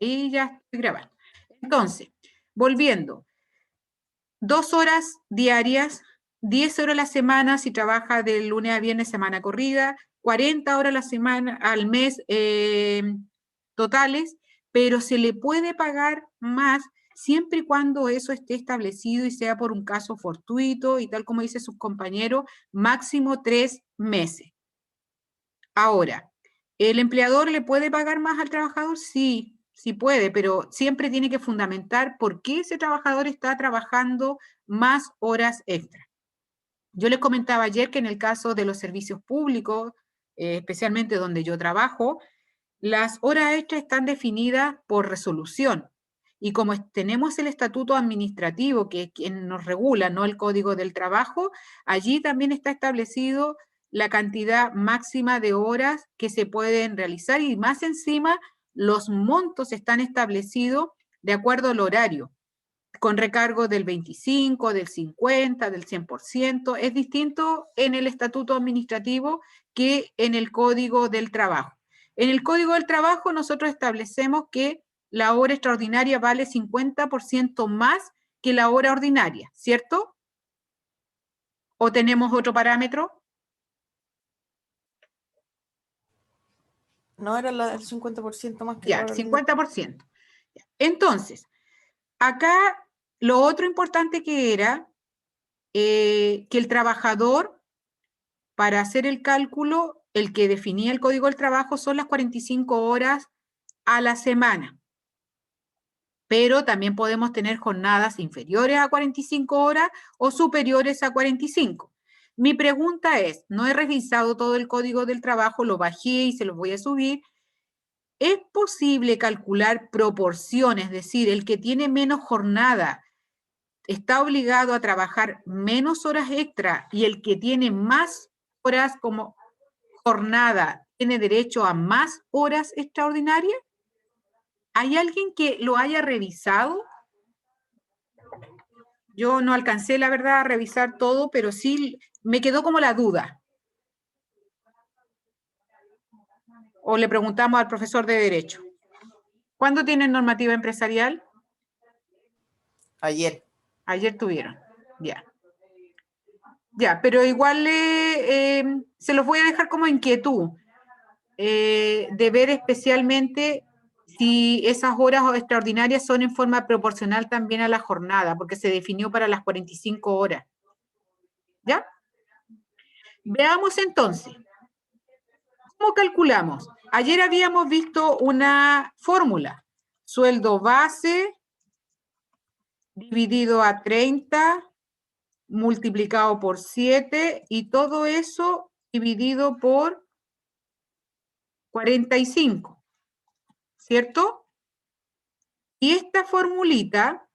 Ahí ya estoy grabando. Entonces, volviendo. 2 horas diarias, 10 horas a la semana si trabaja de lunes a viernes semana corrida, 40 horas a la semana, al mes totales, pero se le puede pagar más siempre y cuando eso esté establecido y sea por un caso fortuito y tal como dice sus compañeros, máximo 3 meses. Ahora, ¿el empleador le puede pagar más al trabajador? Sí, sí puede, pero siempre tiene que fundamentar por qué ese trabajador está trabajando más horas extra. Yo les comentaba ayer que en el caso de los servicios públicos, especialmente donde yo trabajo, las horas extras están definidas por resolución. Y como tenemos el estatuto administrativo, que es quien nos regula, no el Código del Trabajo, allí también está establecido la cantidad máxima de horas que se pueden realizar y más encima los montos están establecidos de acuerdo al horario, con recargo del 25, del 50, del 100%. Es distinto en el estatuto administrativo que en el Código del Trabajo. En el Código del Trabajo nosotros establecemos que la hora extraordinaria vale 50% más que la hora ordinaria, ¿cierto? ¿O tenemos otro parámetro? No era el 50% más que ya, la hora 50%. Entonces, acá lo otro importante que era que el trabajador, para hacer el cálculo, el que definía el Código del Trabajo son las 45 horas a la semana. Pero también podemos tener jornadas inferiores a 45 horas o superiores a 45. Mi pregunta es, no he revisado todo el Código del Trabajo, lo bajé y se lo voy a subir. ¿Es posible calcular proporciones? Es decir, el que tiene menos jornada está obligado a trabajar menos horas extra y el que tiene más horas como jornada tiene derecho a más horas extraordinarias. ¿Hay alguien que lo haya revisado? Yo no alcancé, la verdad, a revisar todo, pero sí me quedó como la duda. O le preguntamos al profesor de Derecho. ¿Cuándo tienen normativa empresarial? Ayer. Ayer tuvieron, ya. Ya, pero igual se los voy a dejar como inquietud de ver especialmente si esas horas extraordinarias son en forma proporcional también a la jornada, porque se definió para las 45 horas. ¿Ya? Veamos entonces. ¿Cómo calculamos? Ayer habíamos visto una fórmula. Sueldo base dividido a 30 multiplicado por 7 y todo eso dividido por 45, ¿cierto? Y esta formulita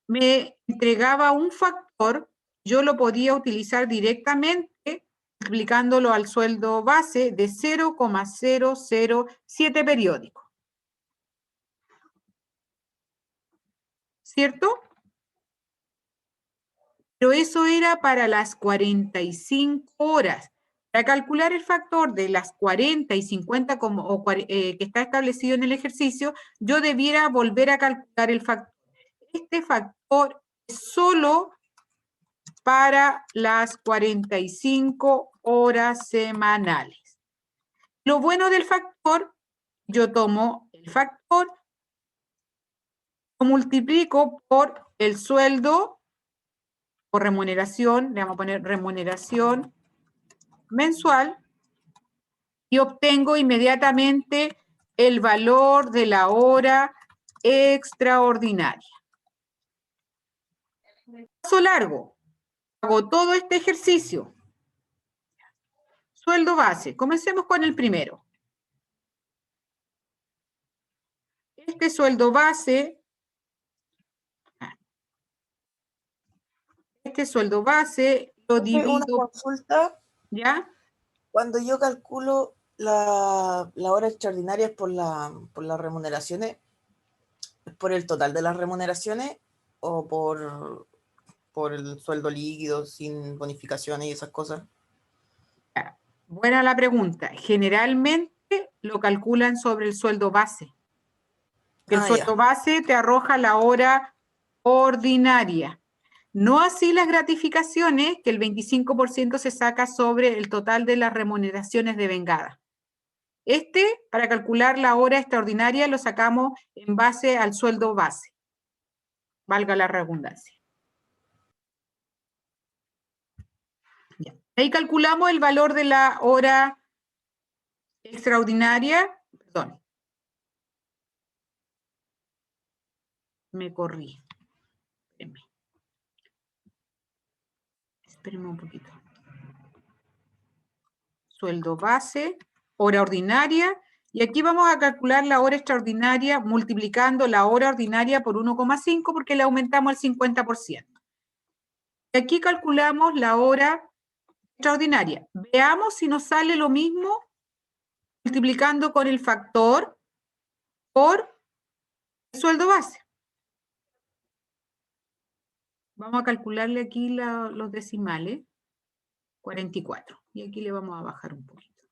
me entregaba un factor, yo lo podía utilizar directamente multiplicándolo al sueldo base de 0,007 periódico. ¿Cierto? Pero eso era para las 45 horas. Para calcular el factor de las 40 y 50 que está establecido en el ejercicio, yo debiera volver a calcular el factor. Este factor es solo para las 45 horas semanales. Lo bueno del factor, yo tomo el factor, lo multiplico por el sueldo o remuneración, le vamos a poner remuneración mensual, y obtengo inmediatamente el valor de la hora extraordinaria. Paso largo. Hago todo este ejercicio. Sueldo base. Comencemos con el primero. Este sueldo base, lo divido. Una consulta. ¿Ya? Cuando yo calculo la hora extraordinaria por las remuneraciones, ¿es por el total de las remuneraciones o por el sueldo líquido sin bonificaciones y esas cosas? Buena la pregunta. Generalmente lo calculan sobre el sueldo base. Que el Ah, sueldo ya. base te arroja la hora ordinaria. No así las gratificaciones, que el 25% se saca sobre el total de las remuneraciones devengadas. Para calcular la hora extraordinaria, lo sacamos en base al sueldo base. Valga la redundancia. Ya. Ahí calculamos el valor de la hora extraordinaria. Perdón. Me corrí. Espérenme un poquito. Sueldo base, hora ordinaria, y aquí vamos a calcular la hora extraordinaria multiplicando la hora ordinaria por 1,5 porque le aumentamos el 50%. Y aquí calculamos la hora extraordinaria. Veamos si nos sale lo mismo multiplicando con el factor por el sueldo base. Vamos a calcularle aquí los decimales. 44. Y aquí le vamos a bajar un poquito.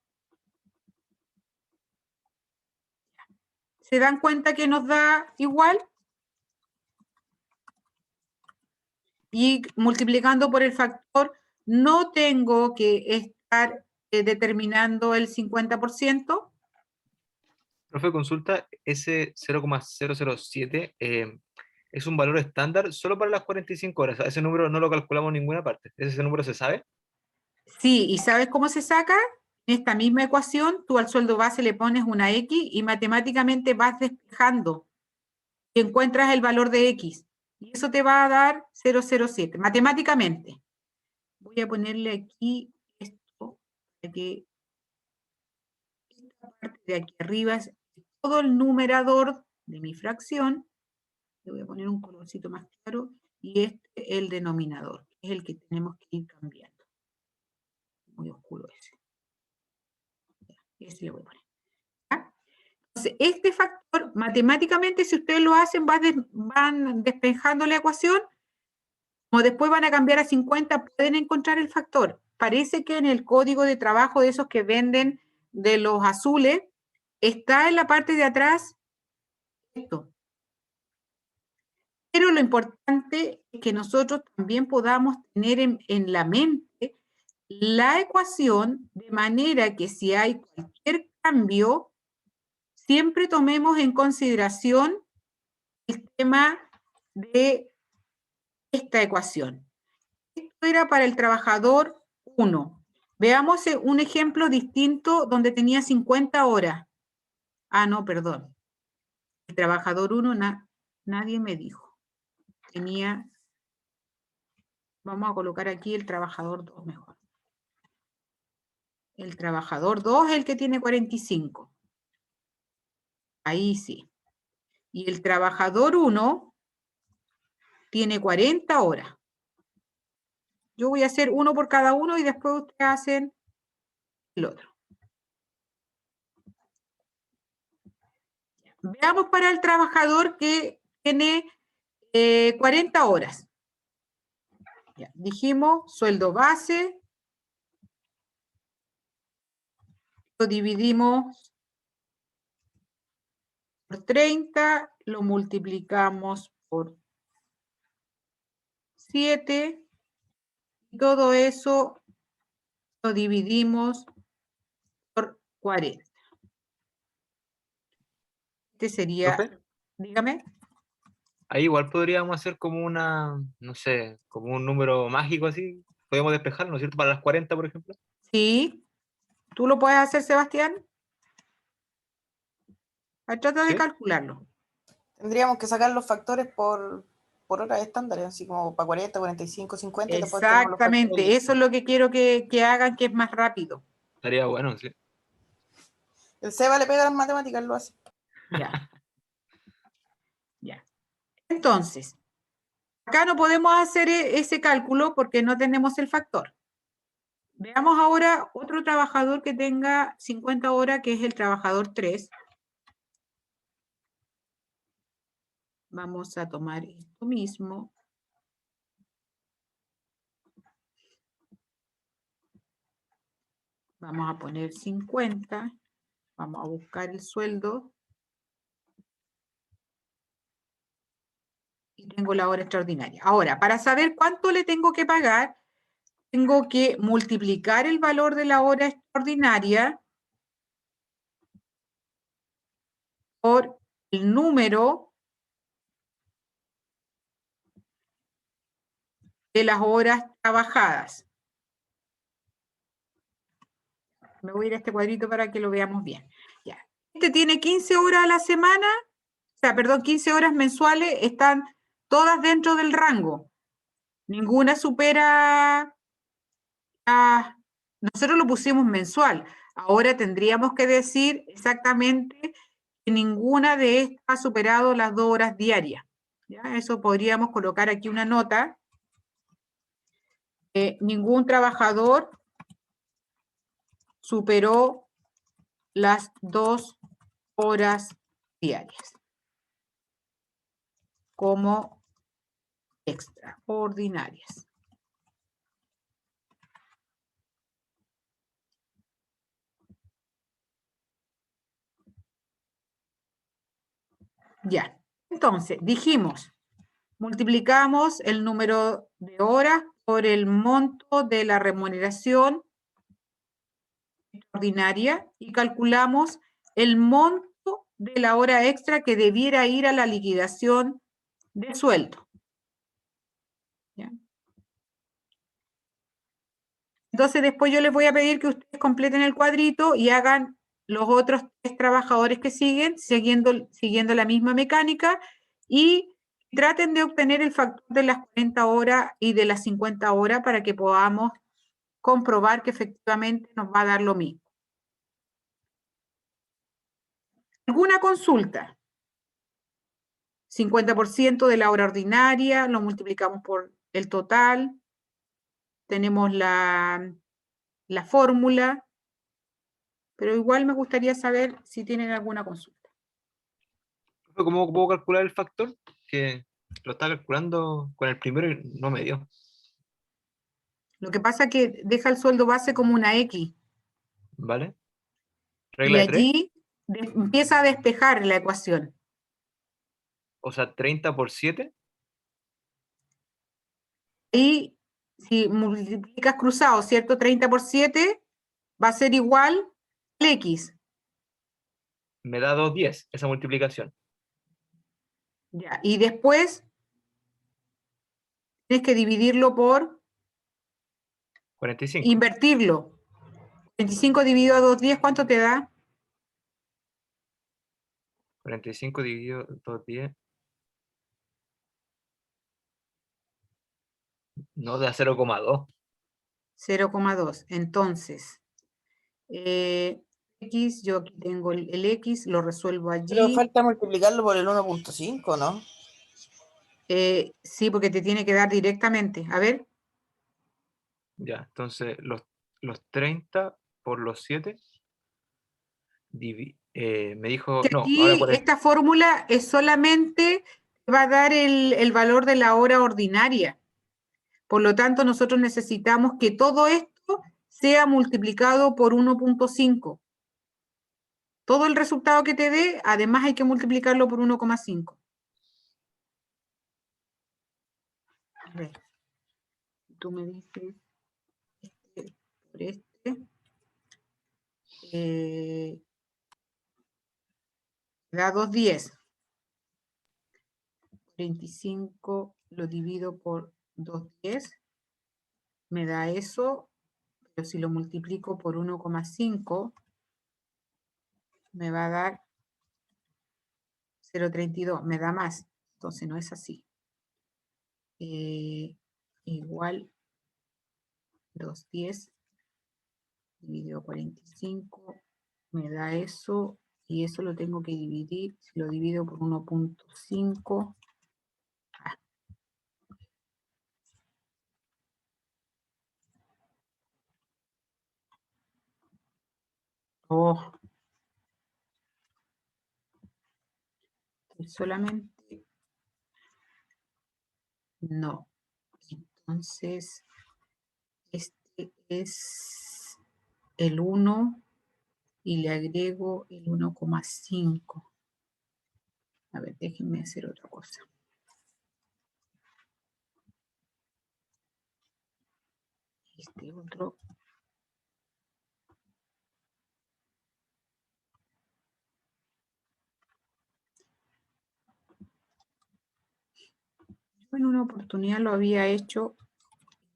¿Se dan cuenta que nos da igual? Y multiplicando por el factor, no tengo que estar determinando el 50%. Profe, consulta, ese 0,007 es un valor estándar solo para las 45 horas. Ese número no lo calculamos en ninguna parte. ¿Ese número se sabe? Sí, ¿y sabes cómo se saca? En esta misma ecuación, tú al sueldo base le pones una X y matemáticamente vas despejando y encuentras el valor de X. Y eso te va a dar 0,07, matemáticamente. Voy a ponerle aquí esto, para que esta parte de aquí arriba es todo el numerador de mi fracción. Le voy a poner un colorcito más claro, y este el denominador, que es el que tenemos que ir cambiando. Muy oscuro ese. Ese le voy a poner. ¿Ya? Entonces, este factor, matemáticamente, si ustedes lo hacen, van despejando la ecuación, como después van a cambiar a 50, pueden encontrar el factor. Parece que en el código de trabajo de esos que venden de los azules, está en la parte de atrás esto. Pero lo importante es que nosotros también podamos tener en la mente la ecuación de manera que si hay cualquier cambio, siempre tomemos en consideración el tema de esta ecuación. Esto era para el trabajador 1. Veamos un ejemplo distinto donde tenía 50 horas. Ah, no, perdón. El trabajador 1, nadie me dijo. Tenía, vamos a colocar aquí el trabajador 2 mejor. El trabajador 2 es el que tiene 45. Ahí sí. Y el trabajador 1 tiene 40 horas. Yo voy a hacer uno por cada uno y después ustedes hacen el otro. Veamos para el trabajador que tiene 40 horas. Ya, dijimos sueldo base, lo dividimos por 30, lo multiplicamos por 7, y todo eso lo dividimos por 40. Este sería, ¿Profe? dígame. Ahí igual podríamos hacer como una, no sé, como un número mágico así. Podemos despejarlo, ¿no es cierto? Para las 40, por ejemplo. Sí, tú lo puedes hacer, Sebastián. Trata de ¿Sí? calcularlo. Tendríamos que sacar los factores por horas estándares, así como para 40, 45, 50, y después tomamos los factores Exactamente, eso listos. es lo que quiero que hagan, que es más rápido. Estaría bueno, sí. El Seba le pega las matemáticas, lo hace. Ya. Ya. Entonces, acá no podemos hacer ese cálculo porque no tenemos el factor. Veamos ahora otro trabajador que tenga 50 horas, que es el trabajador 3. Vamos a tomar esto mismo. Vamos a poner 50. Vamos a buscar el sueldo. y tengo la hora extraordinaria. Ahora, para saber cuánto le tengo que pagar, tengo que multiplicar el valor de la hora extraordinaria por el número de las horas trabajadas. Me voy a ir a este cuadrito para que lo veamos bien. Ya. Este tiene 15 horas a la semana, o sea, perdón, 15 horas mensuales, están todas dentro del rango. Ninguna supera nosotros lo pusimos mensual. Ahora tendríamos que decir exactamente que ninguna de estas ha superado las 2 horas diarias. ¿Ya? Eso podríamos colocar aquí una nota. Ningún trabajador superó las 2 horas diarias como extraordinarias. Ya, entonces dijimos, multiplicamos el número de horas por el monto de la remuneración extraordinaria y calculamos el monto de la hora extra que debiera ir a la liquidación de sueldo. ¿Ya? Entonces después yo les voy a pedir que ustedes completen el cuadrito y hagan los otros 3 trabajadores que siguen, siguiendo la misma mecánica, y traten de obtener el factor de las 40 horas y de las 50 horas para que podamos comprobar que efectivamente nos va a dar lo mismo. ¿Alguna consulta? 50% de la hora ordinaria, lo multiplicamos por el total, tenemos la fórmula, pero igual me gustaría saber si tienen alguna consulta. ¿Cómo puedo calcular el factor? Que lo estaba calculando con el primero y no me dio. Lo que pasa es que deja el sueldo base como una X. ¿Vale? Y Regla de 3, allí empieza a despejar la ecuación. o sea, 30 por 7, Y si multiplicas cruzado, ¿cierto? 30 por 7 va a ser igual al X. me da 2,10 esa multiplicación. Ya. Y después tienes que dividirlo por 45. invertirlo. 25 dividido a 2,10, ¿cuánto te da? 45 dividido 2,10. No, da 0,2. 0,2. Entonces, X, yo aquí tengo el X, lo resuelvo Pero allí. falta multiplicarlo por el 1.5, ¿no? Sí, porque te tiene que dar directamente. A ver, Ya, entonces los 30 por los 7. Me dijo, que no, ahora aquí 40. esta fórmula es solamente, va a dar el valor de la hora ordinaria. Por lo tanto, nosotros necesitamos que todo esto sea multiplicado por 1.5. Todo el resultado que te dé, además hay que multiplicarlo por 1,5. A ver, tú me dices este por este. Da 2,10. 25 lo divido por 2,10. Me da eso, pero si lo multiplico por 1,5, me va a dar 0,32, me da más, entonces no es así. Igual 2,10 dividido 45, me da eso, y eso lo tengo que dividir, si lo divido por 1.5, oh, solamente, no, entonces este es el 1 y le agrego el 1,5. A ver, déjenme hacer otra cosa. este otro. Yo en una oportunidad lo había hecho,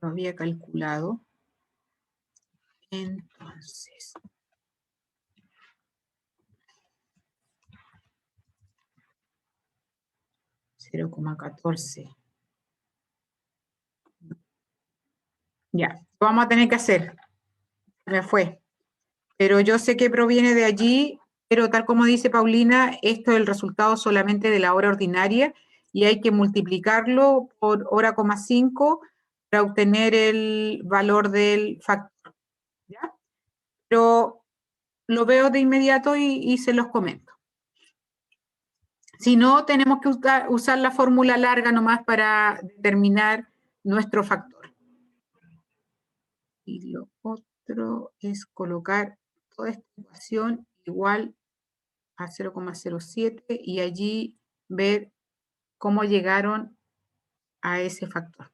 lo había calculado. Entonces, $0,14. Ya, lo vamos a tener que hacer. Me fue. Pero yo sé que proviene de allí, pero tal como dice Paulina, esto es el resultado solamente de la hora ordinaria y hay que multiplicarlo por hora, 5 para obtener el valor del factor. ¿Ya? Pero lo veo de inmediato y se los comento. Si no, tenemos que usar la fórmula larga nomás para determinar nuestro factor. Y lo otro es colocar toda esta ecuación igual a 0,07 y allí ver cómo llegaron a ese factor.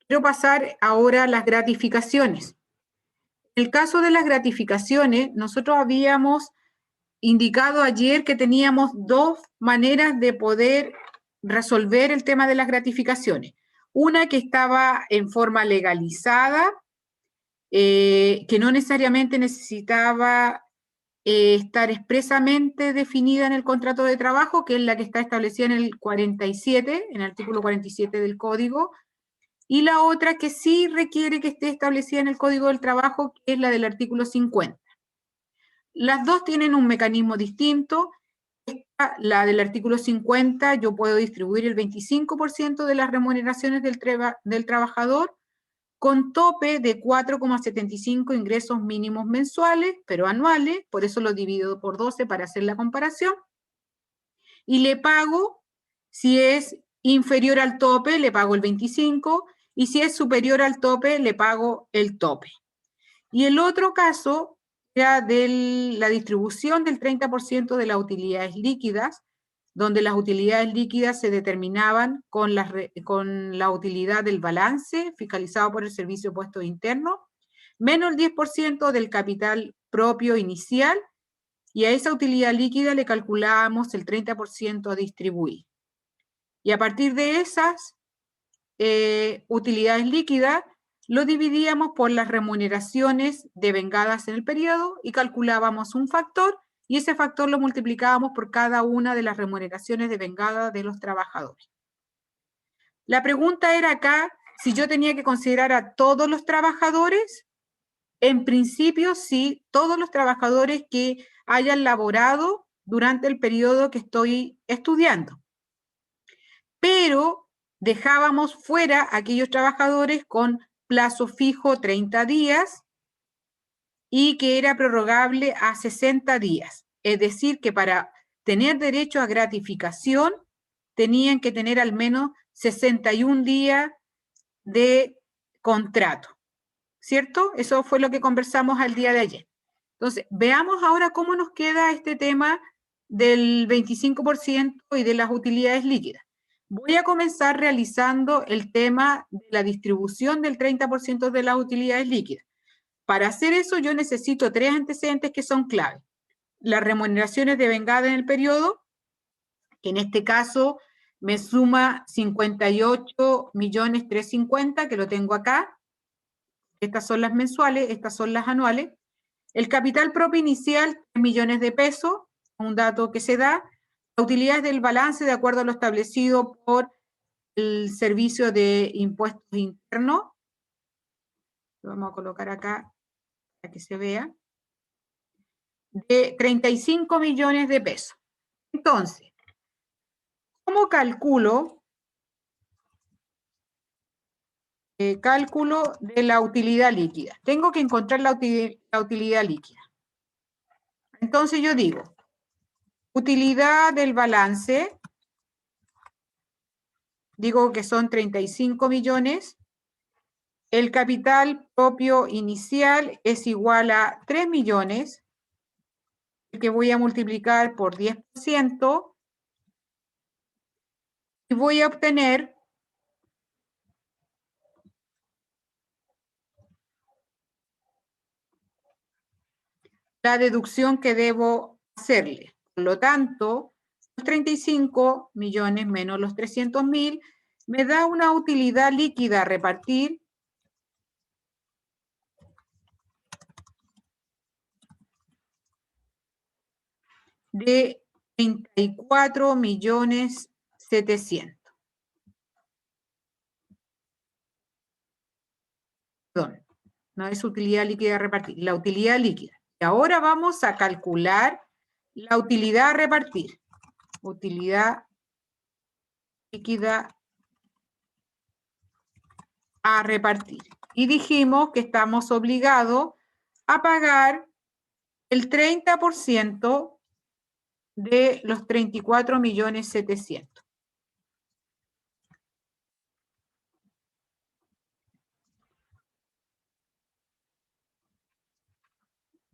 Quiero pasar ahora a las gratificaciones. En el caso de las gratificaciones, nosotros habíamos indicado ayer que teníamos dos maneras de poder resolver el tema de las gratificaciones. Una que estaba en forma legalizada, que no necesariamente necesitaba estar expresamente definida en el contrato de trabajo, que es la que está establecida en el 47, en el artículo 47 del Código, y la otra que sí requiere que esté establecida en el Código del Trabajo, que es la del artículo 50. Las dos tienen un mecanismo distinto. La del artículo 50, yo puedo distribuir el 25% de las remuneraciones del trabajador con tope de 4,75 ingresos mínimos mensuales, pero anuales, por eso lo divido por 12 para hacer la comparación, y le pago, si es inferior al tope, le pago el 25, y si es superior al tope, le pago el tope. Y el otro caso era de la distribución del 30% de las utilidades líquidas, donde las utilidades líquidas se determinaban con la utilidad del balance fiscalizado por el Servicio de Puestos Internos, menos el 10% del capital propio inicial, y a esa utilidad líquida le calculábamos el 30% a distribuir. Y a partir de esas utilidades líquidas, lo dividíamos por las remuneraciones devengadas en el periodo y calculábamos un factor, y ese factor lo multiplicábamos por cada una de las remuneraciones devengadas de los trabajadores. La pregunta era acá si yo tenía que considerar a todos los trabajadores. En principio, sí, todos los trabajadores que hayan laborado durante el periodo que estoy estudiando. Pero dejábamos fuera a aquellos trabajadores con plazo fijo 30 días y que era prorrogable a 60 días. Es decir, que para tener derecho a gratificación tenían que tener al menos 61 días de contrato, ¿cierto? Eso fue lo que conversamos al día de ayer. Entonces, veamos ahora cómo nos queda este tema del 25% y de las utilidades líquidas. Voy a comenzar realizando el tema de la distribución del 30% de las utilidades líquidas. Para hacer eso yo necesito tres antecedentes que son clave. Las remuneraciones devengadas en el periodo, que en este caso me suma 58.350.000, que lo tengo acá. Estas son las mensuales, estas son las anuales. El capital propio inicial, 3 millones de pesos, un dato que se da. La utilidad del balance de acuerdo a lo establecido por el Servicio de Impuestos Internos. Lo vamos a colocar acá para que se vea. De 35 millones de pesos. Entonces, ¿cómo calculo? Cálculo de la utilidad líquida. Tengo que encontrar la utilidad líquida. Entonces yo digo, utilidad del balance, digo que son 35 millones, el capital propio inicial es igual a 3 millones, que voy a multiplicar por 10%, y voy a obtener la deducción que debo hacerle. Por lo tanto, los 35 millones menos los 300.000 me da una utilidad líquida a repartir de 34.700.000. Perdón, no es utilidad líquida a repartir, la utilidad líquida. Y ahora vamos a calcular la utilidad a repartir. Utilidad líquida a repartir. Y dijimos que estamos obligados a pagar el 30% de los 34.700.000.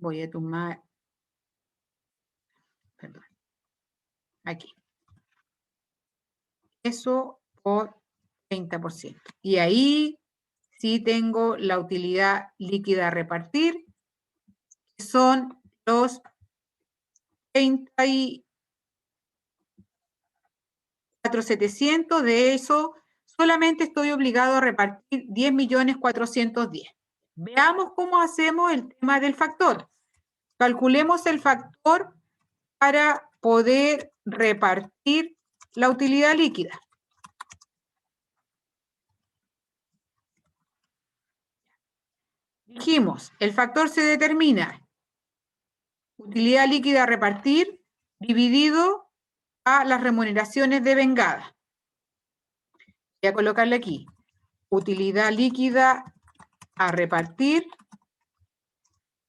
Voy a tomar, perdón, aquí. Eso por 30%. Y ahí sí tengo la utilidad líquida a repartir, que son los 34.700.000. De eso solamente estoy obligado a repartir 10.410.000. Veamos cómo hacemos el tema del factor. Calculemos el factor para poder repartir la utilidad líquida. Dijimos, el factor se determina utilidad líquida a repartir dividido a las remuneraciones devengadas. Voy a colocarle aquí, utilidad líquida a repartir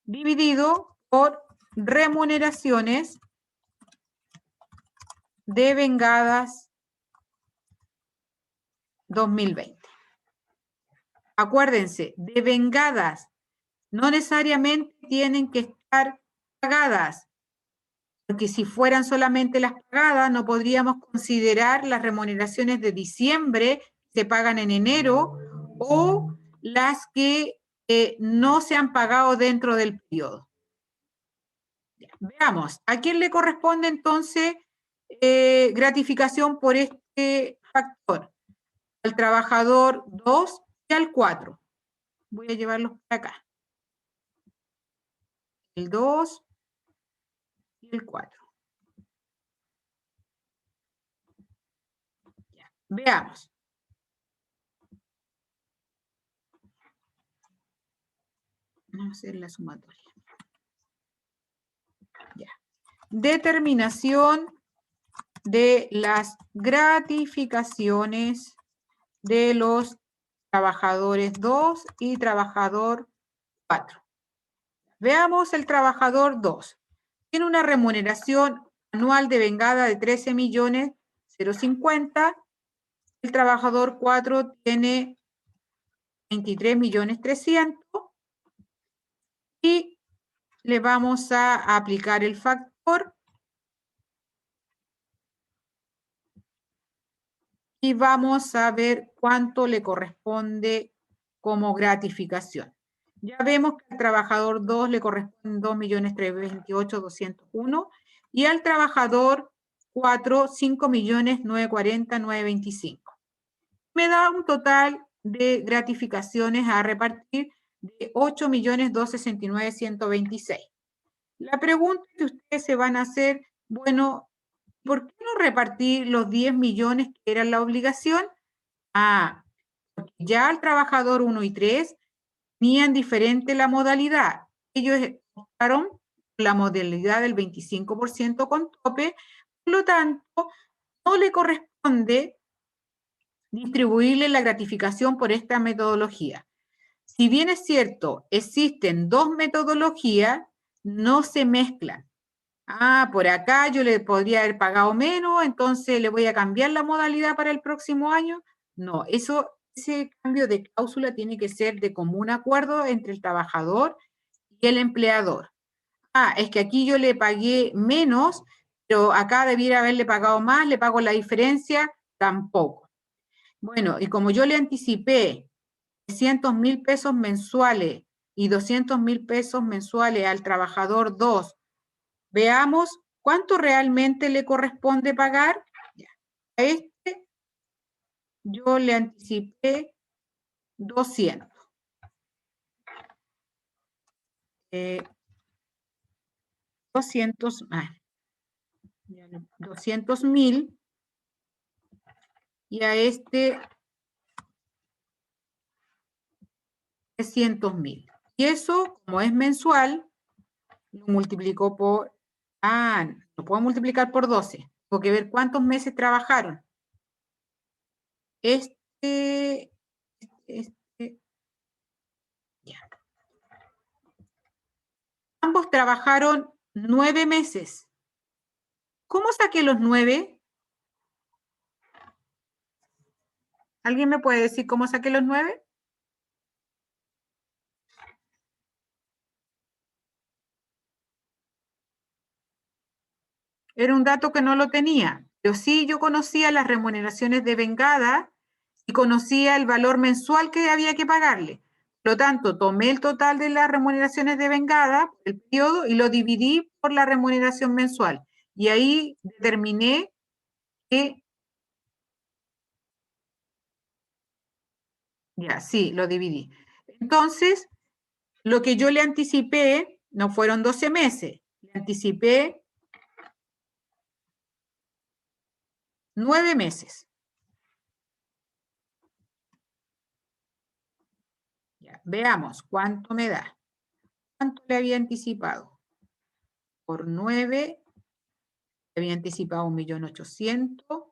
dividido por remuneraciones devengadas 2020. Acuérdense, devengadas no necesariamente tienen que estar pagadas, porque si fueran solamente las pagadas, no podríamos considerar las remuneraciones de diciembre que se pagan en enero o las que no se han pagado dentro del periodo. Veamos, ¿a quién le corresponde entonces gratificación por este factor? Al trabajador 2 y al 4. Voy a llevarlos para acá. El 2 y el 4. Ya, veamos. Vamos a hacer la sumatoria. Ya. Determinación de las gratificaciones de los trabajadores 2 y trabajador 4. Veamos el trabajador 2. Tiene una remuneración anual devengada de 13.050.000. El trabajador 4 tiene 23.300.000. Y le vamos a aplicar el factor. Y vamos a ver cuánto le corresponde como gratificación. Ya vemos que al trabajador 2 le corresponden 2.328.201 y al trabajador 4, 5.940.925. Me da un total de gratificaciones a repartir de 8.269.126. La pregunta que ustedes se van a hacer, bueno, ¿por qué no repartir los 10 millones que era la obligación? Porque ya al trabajador 1 y 3 tenían diferente la modalidad. Ellos optaron la modalidad del 25% con tope, por lo tanto, no le corresponde distribuirle la gratificación por esta metodología. Si bien es cierto, existen dos metodologías, no se mezclan. Por acá yo le podría haber pagado menos, entonces le voy a cambiar la modalidad para el próximo año. No, ese cambio de cláusula tiene que ser de común acuerdo entre el trabajador y el empleador. Es que aquí yo le pagué menos, pero acá debiera haberle pagado más, le pago la diferencia, tampoco. Bueno, y como yo le anticipé 300.000 pesos mensuales y 200.000 pesos mensuales al trabajador 2. Veamos cuánto realmente le corresponde pagar. Ya. A este yo le anticipé 200. 200.000 y a este 300.000. Y eso, como es mensual, lo multiplicó por... lo puedo multiplicar por 12. Tengo que ver cuántos meses trabajaron. Ya. Ambos trabajaron 9 meses. ¿Cómo saqué los 9? ¿Alguien me puede decir cómo saqué los 9? Era un dato que no lo tenía, pero sí yo conocía las remuneraciones de vengada y conocía el valor mensual que había que pagarle. Por lo tanto, tomé el total de las remuneraciones de vengada, el periodo, y lo dividí por la remuneración mensual. Y ahí determiné que... Ya, sí, lo dividí. Entonces, lo que yo le anticipé no fueron 12 meses, le anticipé 9 meses. Ya, veamos cuánto me da. ¿Cuánto le había anticipado? Por 9, le había anticipado 1.800.000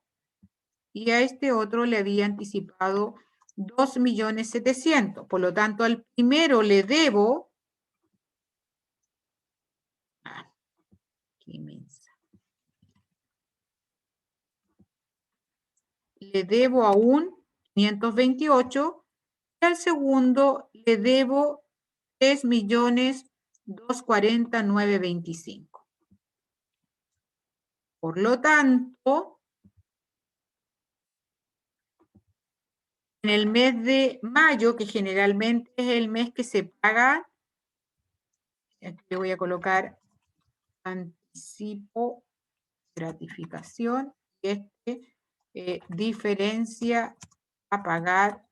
y a este otro le había anticipado 2.700.000. Por lo tanto, al primero le debo... qué inmensa. Le debo aún 528 y al segundo le debo 3.240.925. Por lo tanto, en el mes de mayo, que generalmente es el mes que se paga, aquí le voy a colocar anticipo, gratificación, y diferencia a pagar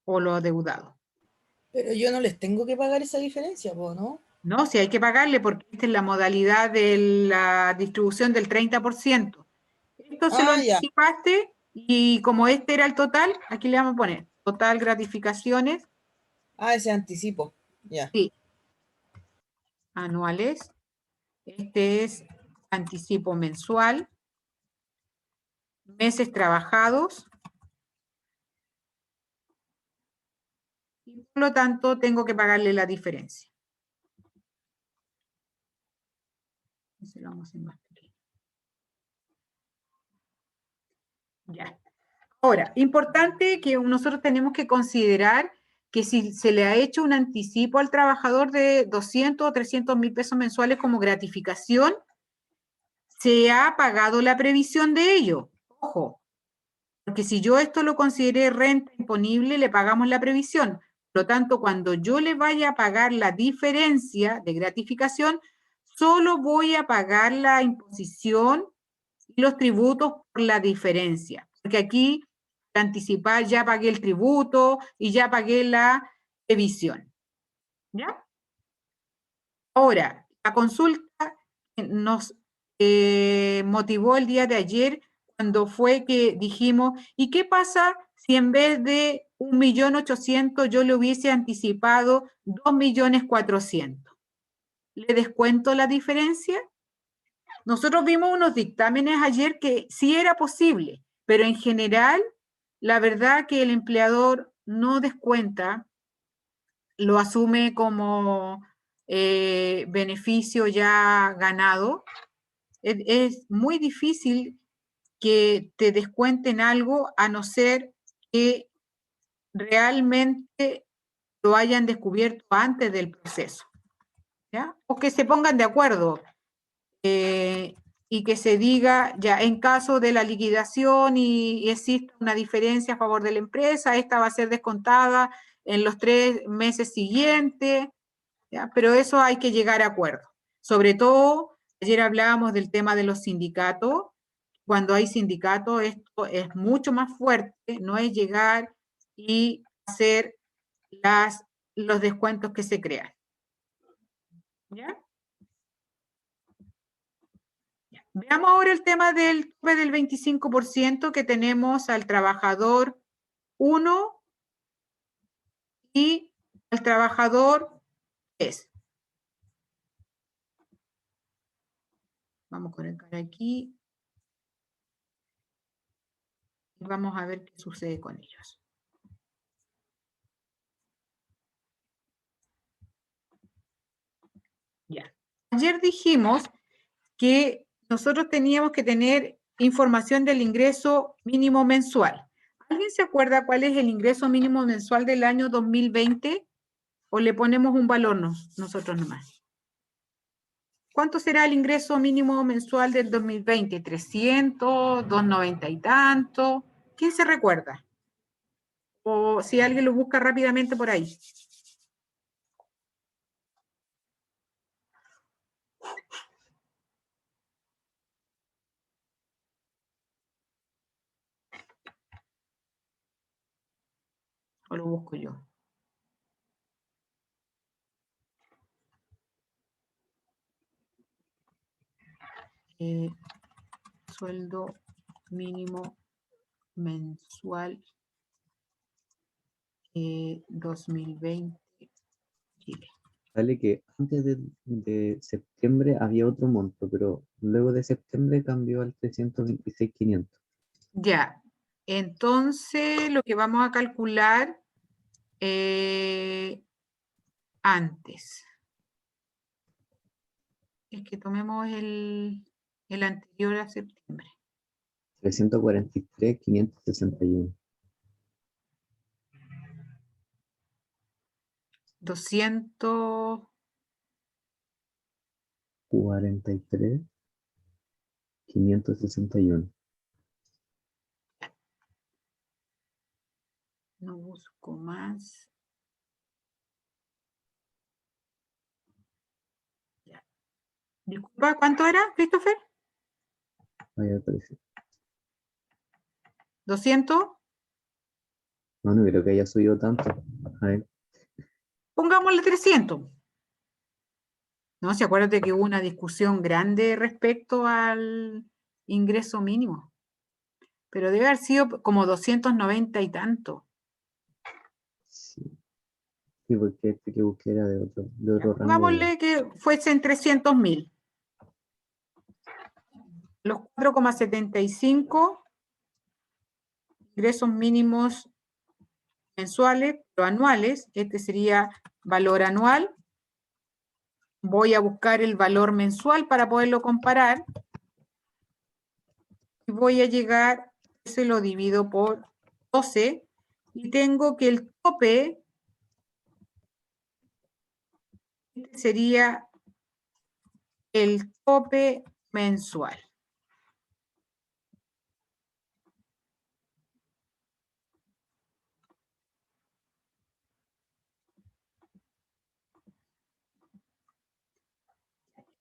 o lo adeudado. Pero yo no les tengo que pagar esa diferencia, ¿no? No, si hay que pagarle porque esta es la modalidad de la distribución del 30%. Esto se lo anticipaste y como este era el total, aquí le vamos a poner total gratificaciones. Ese anticipo, ya. Sí. Anuales. Este es anticipo mensual. Meses trabajados. Y por lo tanto tengo que pagarle la diferencia. Se lo vamos a hacer más pequeño. Ya. Ahora, importante que nosotros tenemos que considerar que si se le ha hecho un anticipo al trabajador de 200 o 300.000 pesos mensuales como gratificación, se ha pagado la previsión de ello. Ojo, porque si yo esto lo consideré renta imponible, le pagamos la previsión. Por lo tanto, cuando yo le vaya a pagar la diferencia de gratificación, solo voy a pagar la imposición y los tributos por la diferencia. Porque aquí, para anticipar, ya pagué el tributo y ya pagué la previsión. ¿Ya? Ahora, la consulta nos motivó el día de ayer cuando fue que dijimos, ¿y qué pasa si en vez de 1.800.000 yo le hubiese anticipado 2.400.000? ¿Le descuento la diferencia? Nosotros vimos unos dictámenes ayer que sí era posible, pero en general, la verdad que el empleador no descuenta, lo asume como beneficio ya ganado. Es muy difícil que te descuenten algo a no ser que realmente lo hayan descubierto antes del proceso, ¿ya? O que se pongan de acuerdo. y que se diga, ya, en caso de la liquidación y existe una diferencia a favor de la empresa, esta va a ser descontada en los 3 meses siguientes, ¿ya? Pero eso hay que llegar a acuerdo. Sobre todo, ayer hablábamos del tema de los sindicatos. Cuando hay sindicatos, esto es mucho más fuerte, no es llegar y hacer los descuentos que se crean. ¿Ya? Veamos ahora el tema del tope del 25% que tenemos al trabajador 1 y al trabajador 3. Vamos a colocar aquí y vamos a ver qué sucede con ellos. Ya. Ayer dijimos que nosotros teníamos que tener información del ingreso mínimo mensual. ¿Alguien se acuerda cuál es el ingreso mínimo mensual del año 2020? ¿O le ponemos un valor nosotros nomás? ¿Cuánto será el ingreso mínimo mensual del 2020? ¿300? ¿290 y tanto? ¿Quién se recuerda? O si alguien lo busca rápidamente por ahí. O lo busco yo. Sueldo mínimo mensual 2020 Chile. Sale que antes de septiembre había otro monto, pero luego de septiembre cambió al 326.500. Ya, entonces lo que vamos a calcular antes es que tomemos el anterior a septiembre. 343.561. 200. 43.561. No busco más. Ya. Disculpa, ¿cuánto era, Christopher? Ahí aparece. 200. No, no creo que haya subido tanto. A ver, Pongámosle 300. No, si acuérdate que hubo una discusión grande respecto al ingreso mínimo. Pero debe haber sido como 290 y tanto. sí. Sí, porque este que busqué era de otro rango. Pongámosle que fuesen 300.000. Los 4,75 ingresos mínimos mensuales, pero anuales. Este sería valor anual. Voy a buscar el valor mensual para poderlo comparar. Y voy a llegar, se lo divido por 12 y tengo que el tope sería el tope mensual.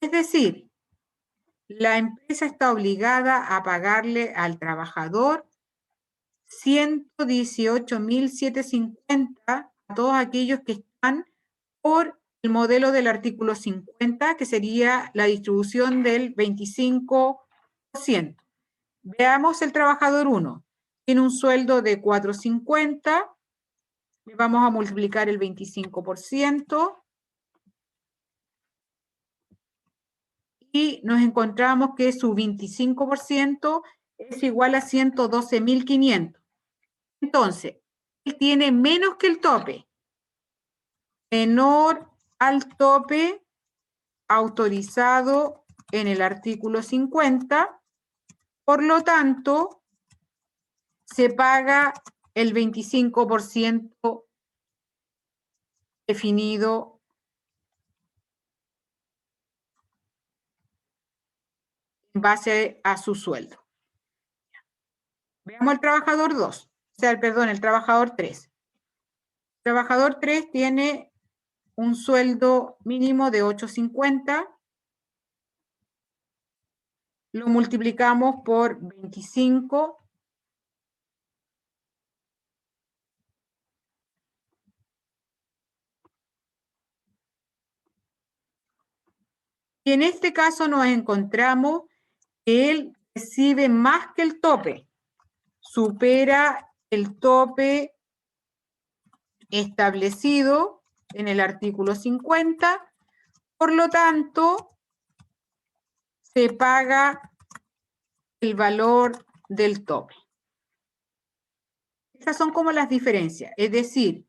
Es decir, la empresa está obligada a pagarle al trabajador 118.750 a todos aquellos que están por el modelo del artículo 50, que sería la distribución del 25%. Veamos el trabajador 1. Tiene un sueldo de 450, le vamos a multiplicar el 25%, y nos encontramos que su 25% es igual a 112.500. Entonces, él tiene menos que el tope, menor al tope autorizado en el artículo 50, por lo tanto, se paga el 25% definido en base a su sueldo. Veamos el trabajador 2, o sea, perdón, el trabajador 3. El trabajador 3 tiene un sueldo mínimo de 8.50, lo multiplicamos por 25, y en este caso nos encontramos que él recibe más que el tope, supera el tope establecido en el artículo 50, por lo tanto, se paga el valor del tope. Estas son como las diferencias, es decir,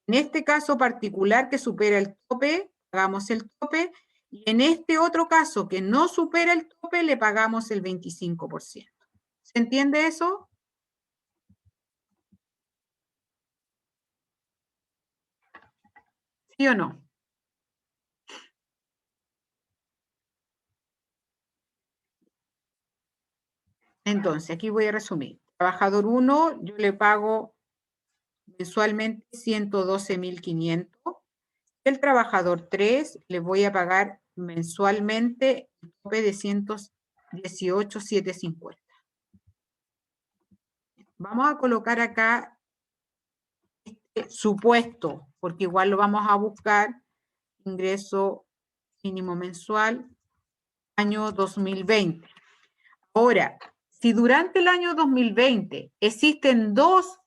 en este caso particular que supera el tope, pagamos el tope, y en este otro caso que no supera el tope, le pagamos el 25%. ¿Se entiende eso? ¿Sí o no? Entonces, aquí voy a resumir. Trabajador 1, yo le pago mensualmente 112.500. El trabajador 3, le voy a pagar mensualmente el tope de 118.750. Vamos a colocar acá este supuesto, porque igual lo vamos a buscar, ingreso mínimo mensual, año 2020. Ahora, si durante el año 2020 existen 2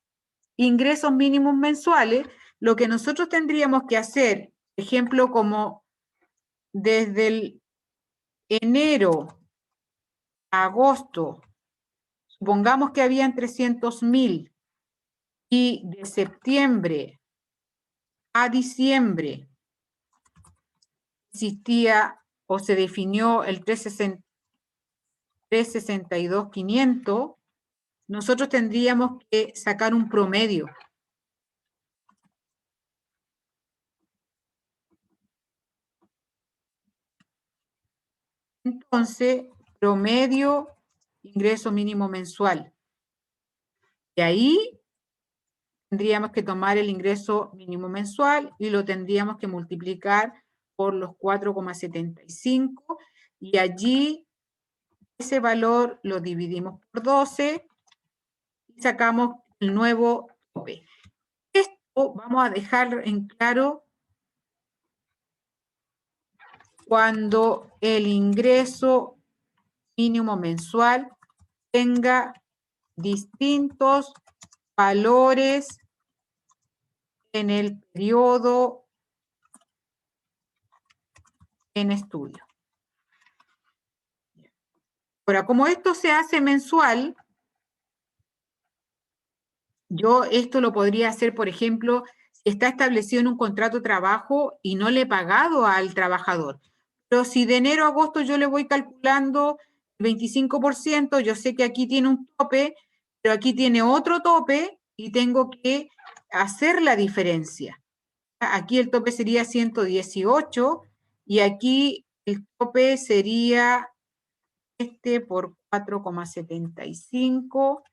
ingresos mínimos mensuales, lo que nosotros tendríamos que hacer, por ejemplo, como desde el enero a agosto, supongamos que habían 300.000 y de septiembre a diciembre existía o se definió el 362.500, nosotros tendríamos que sacar un promedio. Entonces, promedio ingreso mínimo mensual. De ahí tendríamos que tomar el ingreso mínimo mensual y lo tendríamos que multiplicar por los 4,75 y allí ese valor lo dividimos por 12 y sacamos el nuevo tope. Esto vamos a dejar en claro cuando el ingreso mínimo mensual tenga distintos valores en el periodo en estudio. Ahora, como esto se hace mensual, yo esto lo podría hacer, por ejemplo, si está establecido en un contrato de trabajo y no le he pagado al trabajador. Pero si de enero a agosto yo le voy calculando el 25%, yo sé que aquí tiene un tope, pero aquí tiene otro tope y tengo que hacer la diferencia. Aquí el tope sería 118 y aquí el tope sería este por 4,75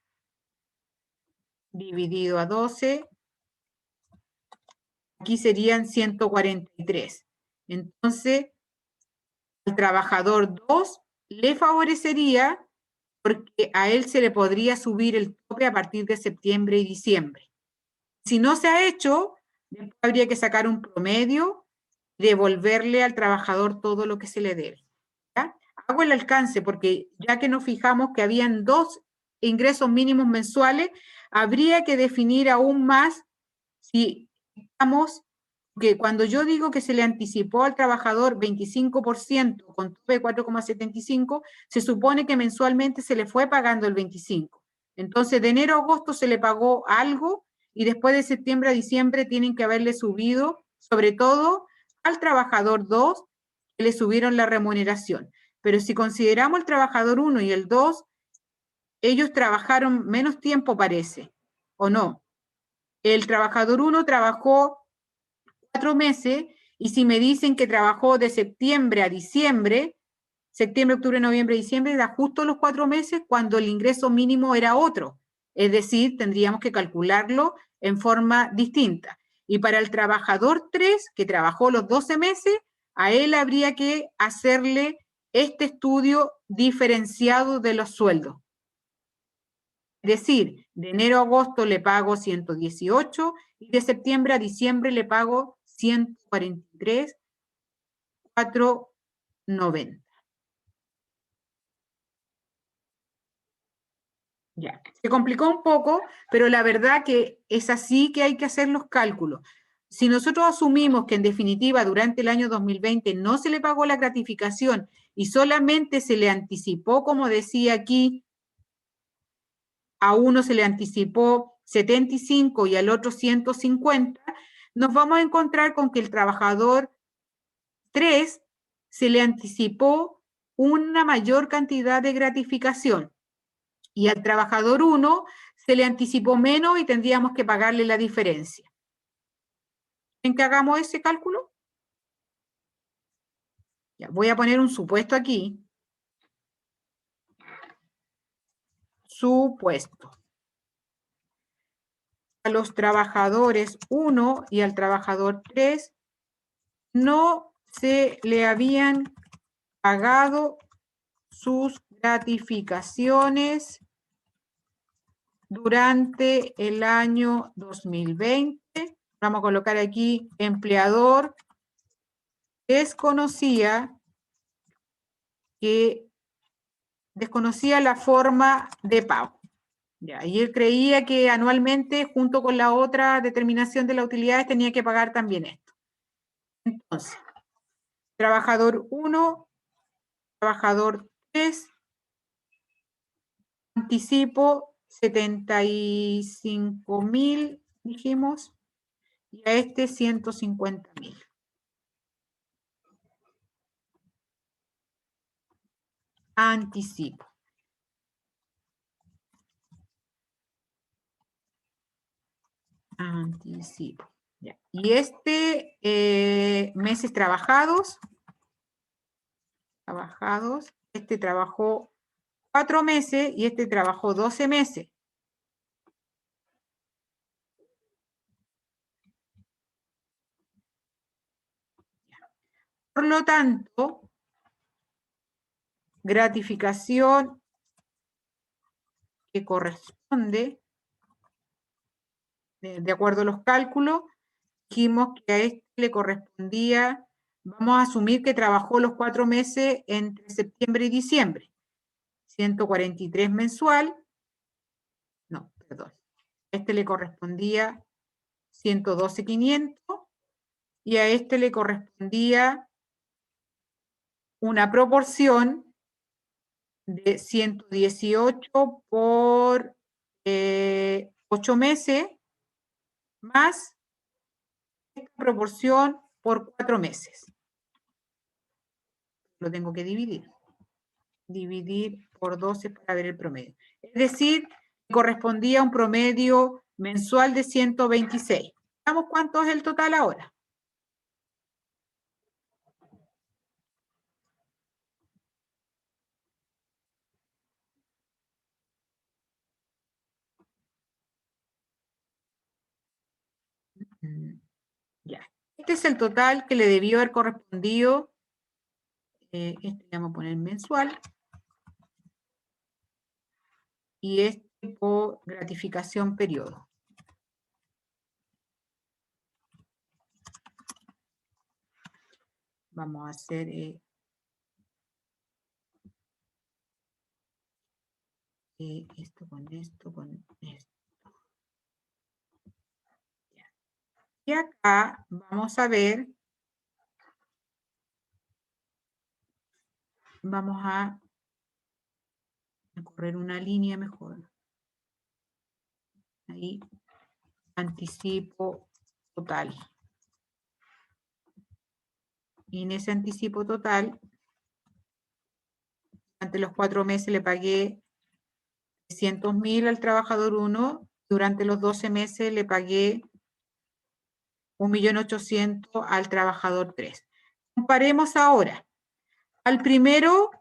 dividido a 12. Aquí serían 143. Entonces, al trabajador 2 le favorecería porque a él se le podría subir el tope a partir de septiembre y diciembre. Si no se ha hecho, después habría que sacar un promedio y devolverle al trabajador todo lo que se le debe. ¿Ya? Hago el alcance porque ya que nos fijamos que habían 2 ingresos mínimos mensuales, habría que definir aún más si estamos, que cuando yo digo que se le anticipó al trabajador 25% con tope de 4,75, se supone que mensualmente se le fue pagando el 25%. Entonces, de enero a agosto se le pagó algo y después de septiembre a diciembre tienen que haberle subido, sobre todo al trabajador 2, que le subieron la remuneración. Pero si consideramos el trabajador 1 y el 2, ellos trabajaron menos tiempo, parece, ¿o no? El trabajador 1 trabajó 4 meses Y si me dicen que trabajó de septiembre a diciembre, septiembre, octubre, noviembre, diciembre, da justo los 4 meses cuando el ingreso mínimo era otro. Es decir, tendríamos que calcularlo en forma distinta. Y para el trabajador 3, que trabajó los 12 meses, a él habría que hacerle este estudio diferenciado de los sueldos. Es decir, de enero a agosto le pago 118 y de septiembre a diciembre le pago 143,490. Ya, se complicó un poco, pero la verdad que es así que hay que hacer los cálculos. Si nosotros asumimos que en definitiva durante el año 2020 no se le pagó la gratificación y solamente se le anticipó, como decía aquí, a uno se le anticipó 75 y al otro 150, nos vamos a encontrar con que el trabajador 3 se le anticipó una mayor cantidad de gratificación y al trabajador 1 se le anticipó menos y tendríamos que pagarle la diferencia. ¿En que hagamos ese cálculo? Ya, voy a poner un supuesto aquí. Supuesto. A los trabajadores 1 y al trabajador 3 no se le habían pagado sus gratificaciones durante el año 2020. Vamos a colocar aquí empleador desconocía la forma de pago. Ya, y él creía que anualmente, junto con la otra determinación de las utilidades, tenía que pagar también esto. Entonces, trabajador 1, trabajador 3, anticipo 75.000, dijimos, y a este 150.000. Anticipo. Anticipo. Ya. Y meses trabajados, este trabajó 4 meses y este trabajó 12 meses. Por lo tanto, gratificación que corresponde, de acuerdo a los cálculos, dijimos que a este le correspondía, vamos a asumir que trabajó los 4 meses entre septiembre y diciembre. 143 mensual, no, perdón. A este le correspondía 112.500 y a este le correspondía una proporción de 118 por 8 meses más esta proporción por 4 meses. Lo tengo que dividir. Dividir por 12 para ver el promedio. Es decir, correspondía a un promedio mensual de 126. Veamos cuánto es el total ahora. Ya. Este es el total que le debió haber correspondido. Este le vamos a poner mensual. Y este por gratificación periodo. Vamos a hacer esto con esto, con esto. Ya. Y acá vamos a ver, vamos a correr una línea mejor. Ahí, anticipo total. Y en ese anticipo total, durante los 4 meses le pagué 300.000 al trabajador 1, durante los 12 meses le pagué 1.800.000 al trabajador 3. Comparemos ahora. Al primero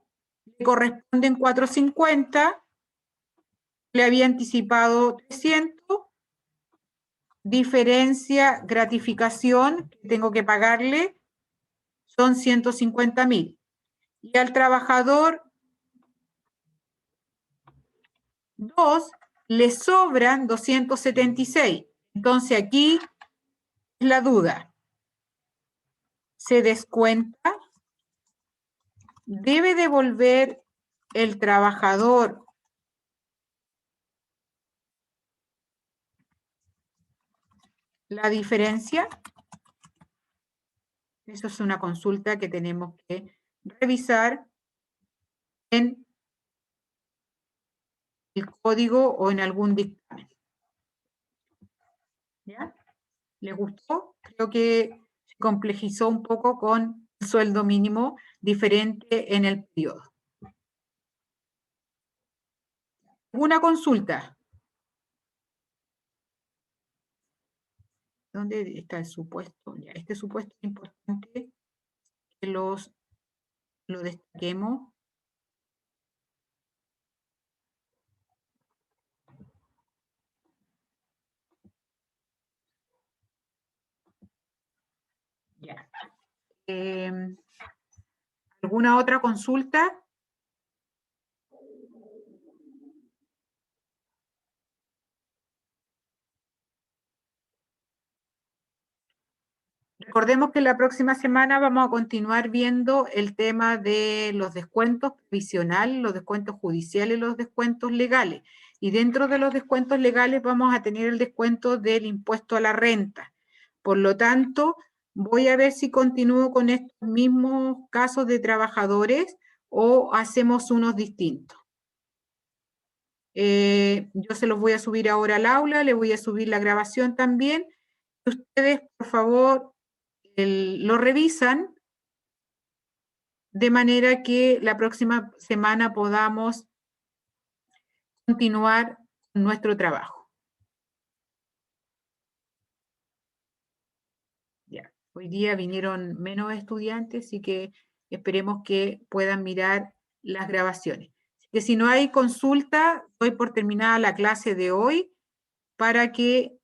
le corresponden 450, le había anticipado 300, diferencia, gratificación que tengo que pagarle son 150.000. Y al trabajador 2 le sobran 276. Entonces aquí es la duda. ¿Se descuenta? ¿Debe devolver el trabajador la diferencia? Eso es una consulta que tenemos que revisar en el código o en algún dictamen. ¿Ya? ¿Les gustó? Creo que se complejizó un poco con el sueldo mínimo diferente en el periodo. ¿Alguna consulta? ¿Dónde está el supuesto? Ya, este supuesto es importante que lo destaquemos. Ya. ¿Alguna otra consulta? Recordemos que la próxima semana vamos a continuar viendo el tema de los descuentos provisionales, los descuentos judiciales y los descuentos legales. Y dentro de los descuentos legales vamos a tener el descuento del impuesto a la renta. Por lo tanto, voy a ver si continúo con estos mismos casos de trabajadores o hacemos unos distintos. Yo se los voy a subir ahora al aula, les voy a subir la grabación también. Ustedes, por favor, lo revisan de manera que la próxima semana podamos continuar nuestro trabajo. Ya, hoy día vinieron menos estudiantes, así que esperemos que puedan mirar las grabaciones. Así que si no hay consulta, doy por terminada la clase de hoy para que